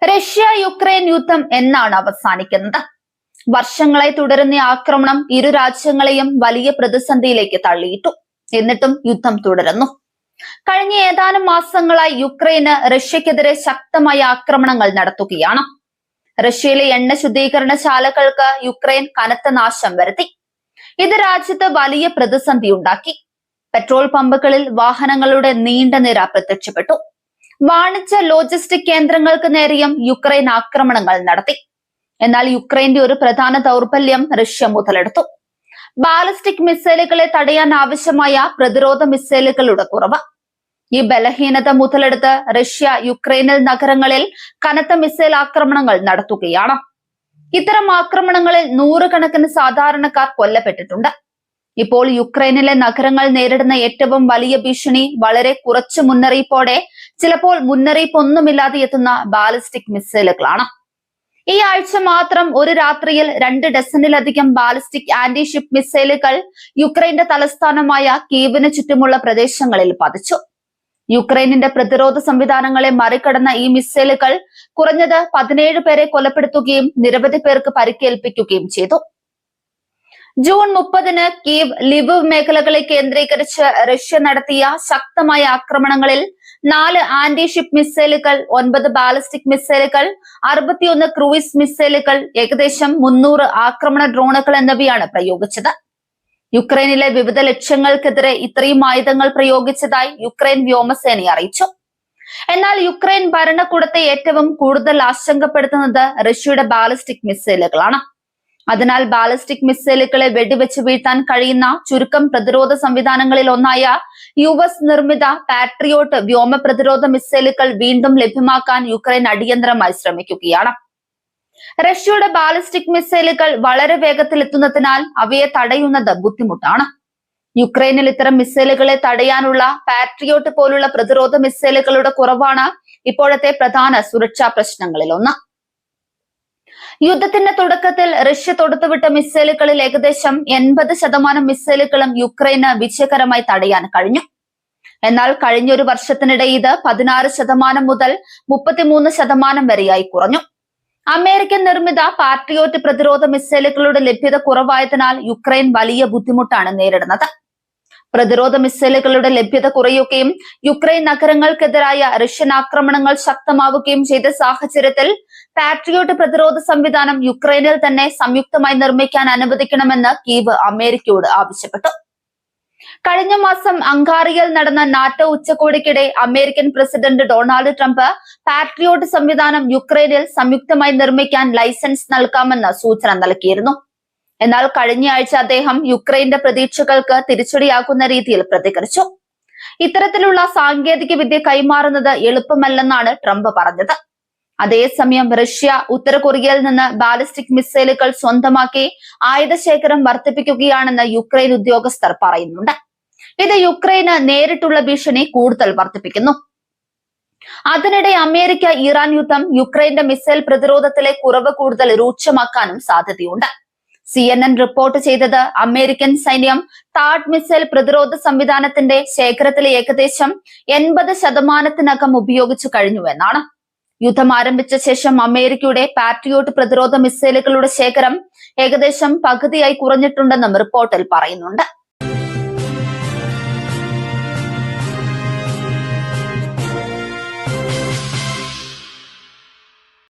Russia Ukraine യുദ്ധം എന്നാണ് അവസാനിക്കുന്നത്? വർഷങ്ങളായി തുടരുന്ന ആക്രമണം ഇരു രാജ്യങ്ങളെയും വലിയ പ്രതിസന്ധിയിലേക്ക് തള്ളിയിട്ടു. എന്നിട്ടും യുദ്ധം തുടരുന്നു. കഴിഞ്ഞ ഏതാനും മാസങ്ങളായി യുക്രൈന് റഷ്യക്കെതിരെ ശക്തമായ ആക്രമണങ്ങൾ നടത്തുകയാണ്. റഷ്യയിലെ എണ്ണ ശുദ്ധീകരണശാലകൾക്ക് യുക്രൈൻ കനത്ത നാശം വരുത്തി. ഇത് രാജ്യത്ത് വലിയ പ്രതിസന്ധി ഉണ്ടാക്കി. പെട്രോൾ പമ്പുകളിൽ വാഹനങ്ങളുടെ നീണ്ട നിര പ്രത്യക്ഷപ്പെട്ടു. വാണിജ്യ ലോജിസ്റ്റിക് കേന്ദ്രങ്ങൾക്ക് നേരെയും യുക്രൈൻ ആക്രമണങ്ങൾ നടത്തി. എന്നാൽ യുക്രൈന്റെ ഒരു പ്രധാന ദൗർബല്യം റഷ്യ മുതലെടുത്തു. ബാലിസ്റ്റിക് മിസൈലുകളെ തടയാൻ ആവശ്യമായ പ്രതിരോധ മിസൈലുകളുടെ കുറവ്. ഈ ബലഹീനത മുതലെടുത്ത് റഷ്യ യുക്രൈനിൽ നഗരങ്ങളിൽ കനത്ത മിസൈൽ ആക്രമണങ്ങൾ നടത്തുകയാണ്. ഇത്തരം ആക്രമണങ്ങളിൽ നൂറുകണക്കിന് സാധാരണക്കാർ കൊല്ലപ്പെട്ടിട്ടുണ്ട്. ഇപ്പോൾ യുക്രൈനിലെ നഗരങ്ങൾ നേരിടുന്ന ഏറ്റവും വലിയ ഭീഷണി വളരെ കുറച്ച് മുന്നറിയിപ്പോടെ, ചിലപ്പോൾ മുന്നറിയിപ്പൊന്നുമില്ലാതെ എത്തുന്ന ബാലിസ്റ്റിക് മിസൈലുകളാണ്. ഈ ആഴ്ച മാത്രം ഒരു രാത്രിയിൽ 2 ഡസനിലധികം ബാലിസ്റ്റിക് ആന്റി ഷിപ്പ് മിസൈലുകൾ യുക്രൈന്റെ തലസ്ഥാനമായ കീവിന് ചുറ്റുമുള്ള പ്രദേശങ്ങളിൽ പതിച്ചു. യുക്രൈനിന്റെ പ്രതിരോധ സംവിധാനങ്ങളെ മറികടന്ന ഈ മിസൈലുകൾ കുറഞ്ഞത് 17 പേരെ കൊലപ്പെടുത്തുകയും നിരവധി പേർക്ക് പരിക്കേൽപ്പിക്കുകയും ചെയ്തു. ജൂൺ 30-ന് കീവ്, ലിവിവ് മേഖലകളെ കേന്ദ്രീകരിച്ച് റഷ്യ നടത്തിയ ശക്തമായ ആക്രമണങ്ങളിൽ 4 ആന്റി ഷിപ്പ് മിസൈലുകൾ, 9 ബാലിസ്റ്റിക് മിസൈലുകൾ, 61 ക്രൂയിസ് മിസൈലുകൾ, ഏകദേശം 300 ആക്രമണ ഡ്രോണുകൾ എന്നിവയാണ് പ്രയോഗിച്ചത്. യുക്രൈനിലെ വിവിധ ലക്ഷ്യങ്ങൾക്കെതിരെ ഇത്രയും ആയുധങ്ങൾ പ്രയോഗിച്ചതായി യുക്രൈൻ വ്യോമസേന അറിയിച്ചു. എന്നാൽ യുക്രൈൻ ഭരണകൂടത്തെ ഏറ്റവും കൂടുതൽ ആശങ്കപ്പെടുത്തുന്നത് റഷ്യയുടെ ബാലിസ്റ്റിക് മിസൈലുകളാണ്. അതിനാൽ ബാലിസ്റ്റിക് മിസൈലുകളെ വെടിവെച്ച് വീഴ്ത്താൻ കഴിയുന്ന ചുരുക്കം പ്രതിരോധ സംവിധാനങ്ങളിൽ ഒന്നായ US നിർമ്മിത പാട്രിയോട്ട് വ്യോമ പ്രതിരോധ മിസൈലുകൾ വീണ്ടും ലഭ്യമാക്കാൻ യുക്രൈൻ അടിയന്തരമായി ശ്രമിക്കുകയാണ്. റഷ്യയുടെ ബാലിസ്റ്റിക് മിസൈലുകൾ വളരെ വേഗത്തിൽ എത്തുന്നതിനാൽ അവയെ തടയുന്നത് ബുദ്ധിമുട്ടാണ്. യുക്രൈനിൽ ഇത്തരം മിസൈലുകളെ തടയാനുള്ള പാട്രിയോട്ട് പോലുള്ള പ്രതിരോധ മിസൈലുകളുടെ കുറവാണ് ഇപ്പോഴത്തെ പ്രധാന സുരക്ഷാ പ്രശ്നങ്ങളിൽ ഒന്ന്. യുദ്ധത്തിന്റെ തുടക്കത്തിൽ റഷ്യ തൊടുത്തുവിട്ട മിസൈലുകളിൽ ഏകദേശം 80% മിസൈലുകളും യുക്രൈന് വിജയകരമായി തടയാൻ കഴിഞ്ഞു. എന്നാൽ കഴിഞ്ഞൊരു വർഷത്തിനിടെ ഇത് 16% മുതൽ 33% വരെയായി കുറഞ്ഞു. അമേരിക്കൻ നിർമ്മിത പാട്രിയോട്ട് പ്രതിരോധ മിസൈലുകളുടെ ലഭ്യത കുറവായതിനാൽ യുക്രൈൻ വലിയ ബുദ്ധിമുട്ടാണ് നേരിടുന്നത്. പ്രതിരോധ മിസൈലുകളുടെ ലഭ്യത കുറയുകയും യുക്രൈൻ നഗരങ്ങൾക്കെതിരായ റഷ്യൻ ആക്രമണങ്ങൾ ശക്തമാവുകയും ചെയ്ത സാഹചര്യത്തിൽ പാട്രിയോട്ട് പ്രതിരോധ സംവിധാനം യുക്രൈനിൽ തന്നെ സംയുക്തമായി നിർമ്മിക്കാൻ അനുവദിക്കണമെന്ന് കീവ് അമേരിക്കയോട് ആവശ്യപ്പെട്ടു. കഴിഞ്ഞ മാസം അങ്കാറിയിൽ നടന്ന നാറ്റോ ഉച്ചകോടിക്കിടെ American president Donald Trump Patriot സംവിധാനം യുക്രൈനിൽ സംയുക്തമായി നിർമ്മിക്കാൻ ലൈസൻസ് നൽകാമെന്ന് സൂചന നൽകിയിരുന്നു. എന്നാൽ കഴിഞ്ഞയാഴ്ച അദ്ദേഹം യുക്രൈന്റെ പ്രതീക്ഷകൾക്ക് തിരിച്ചടിയാക്കുന്ന രീതിയിൽ പ്രതികരിച്ചു. ഇത്തരത്തിലുള്ള സാങ്കേതിക വിദ്യ കൈമാറുന്നത് എളുപ്പമല്ലെന്നാണ് ട്രംപ് പറഞ്ഞത്. അതേസമയം റഷ്യ ഉത്തര കൊറിയയിൽ നിന്ന് ബാലിസ്റ്റിക് മിസൈലുകൾ സ്വന്തമാക്കി ആയുധശേഖരം വർദ്ധിപ്പിക്കുകയാണെന്ന് യുക്രൈൻ ഉദ്യോഗസ്ഥർ പറയുന്നുണ്ട്. ഇത് യുക്രൈന് നേരിട്ടുള്ള ഭീഷണി കൂടുതൽ വർദ്ധിപ്പിക്കുന്നു. അതിനിടെ അമേരിക്ക ഇറാൻ യുദ്ധം യുക്രൈന്റെ മിസൈൽ പ്രതിരോധത്തിലെ കുറവ് കൂടുതൽ രൂക്ഷമാക്കാനും സാധ്യതയുണ്ട്. CNN റിപ്പോർട്ട് ചെയ്തത് അമേരിക്കൻ സൈന്യം താഡ് മിസൈൽ പ്രതിരോധ സംവിധാനത്തിന്റെ ശേഖരത്തിലെ ഏകദേശം 80% ഉപയോഗിച്ചു കഴിഞ്ഞുവെന്നാണ്. യുദ്ധം ആരംഭിച്ച ശേഷം അമേരിക്കയുടെ പാട്രിയോട്ട് പ്രതിരോധ മിസൈലുകളുടെ ശേഖരം ഏകദേശം പകുതിയായി കുറഞ്ഞിട്ടുണ്ടെന്നും റിപ്പോർട്ടിൽ പറയുന്നുണ്ട്.